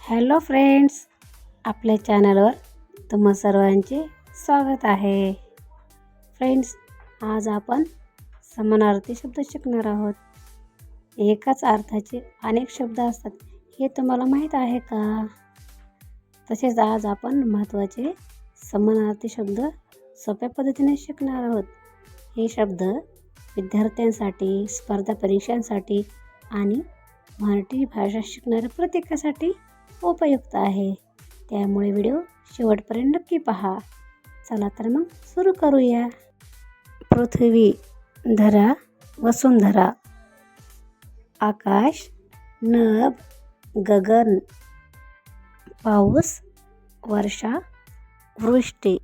Hello friends, आपल्या चॅनलवर तुम्हा सर्वांचे स्वागत आहे. फ्रेंड्स, आज आपण समानार्थी शब्द शिकणार आहोत. एकाच अर्थाचे अनेक शब्द असतात, हे तुम्हाला माहीत आहे का? तसेच आज आपण महत्त्वाचे समानार्थी शब्द सोप्या पद्धतीने शिकणार आहोत. हे शब्द विद्यार्थ्यांसाठी, स्पर्धा परीक्षांसाठी आणि मराठी भाषा शिकणाऱ्या प्रत्येकासाठी उपयुक्त आहे. त्यामुळे व्हिडिओ शेवटपर्यंत नक्की पहा. चला तर मग सुरू करूया. पृथ्वी, धरा, वसुंधरा. आकाश, नभ, गगन. पाऊस, वर्षा, वृष्टी.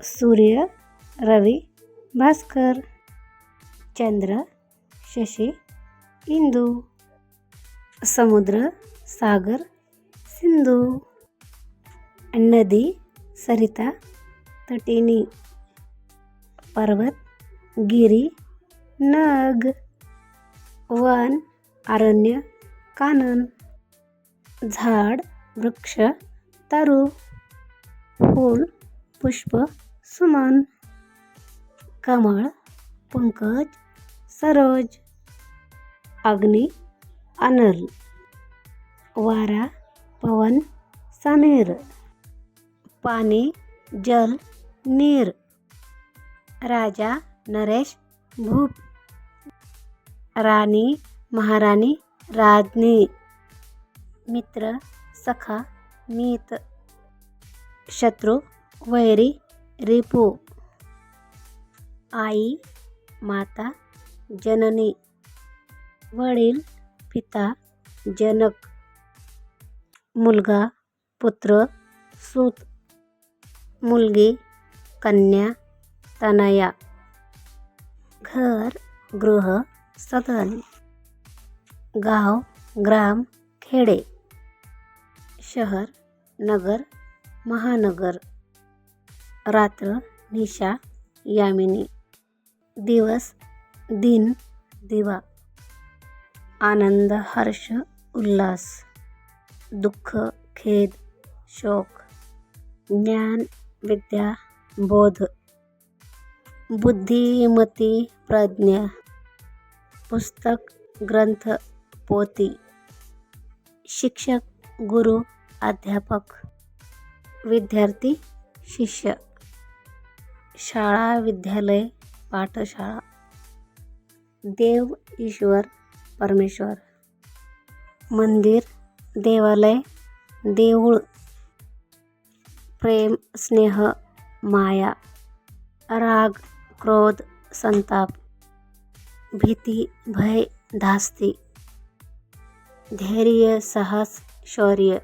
सूर्य, रवी, भास्कर. चंद्र, शशी, इंदू. समुद्र, सागर, सिंधू. नदी, सरिता, तटिनी. पर्वत, गिरी, नग. वन, अरण्य, कानन. झाड, वृक्ष, तरु. फूल, पुष्प, सुमन. कमळ, पंकज, सरोज. अग्नी, अनल. वारा, पवन, समीर. पाणी, जल, नीर. राजा, नरेश, भूप. राणी, महाराणी, राज्ञी. मित्र, सखा, मित. शत्रु, वैरी, रिपू. आई, माता, जननी. वडील, पिता, जनक. मुलगा, पुत्र, सूत. मुलगी, कन्या, तनया. घर, गृह, सदन. गाव, ग्राम, खेडे. शहर, नगर, महानगर. रात्र, निशा, यामिनी. दिवस, दिन, दिवा. आनंद, हर्ष, उल्हास. दुःख, खेद, शोक. ज्ञान, विद्या, बोध. बुद्धिमती, प्रज्ञा. पुस्तक, ग्रंथ, पोथी. शिक्षक, गुरु, अध्यापक. विद्यार्थी, शिष्य. शाळा, विद्यालय, पाठशाळा. देव, ईश्वर, परमेश्वर. मंदिर, देवालय, देऊळ. प्रेम, स्नेह, माया. राग, क्रोध, संताप. भीती, भय, धास्ती. धैर्य, साहस, शौर्य.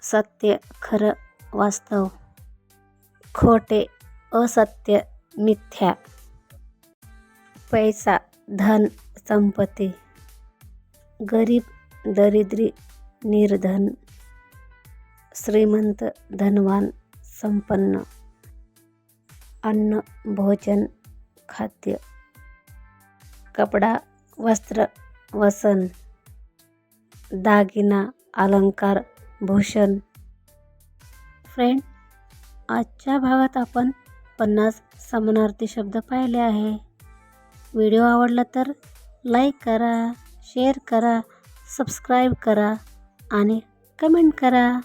सत्य, खरं, वास्तव. खोटे, असत्य, मिथ्या. पैसा, धन, संपत्ती. गरीब, दरिद्री, निर्धन. श्रीमंत, धनवान, संपन्न. अन्न, भोजन, खाद्य. कपडा, वस्त्र, वसन. दागिना, अलंकार, भूषण. फ्रेंड, आजच्या भागात आपण 50 समानार्थी शब्द पाहिले आहे. व्हिडिओ आवडला तर लाईक करा, शेअर करा, सबस्क्राईब करा आणि कमेंट करा.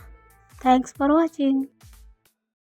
Thanks for watching.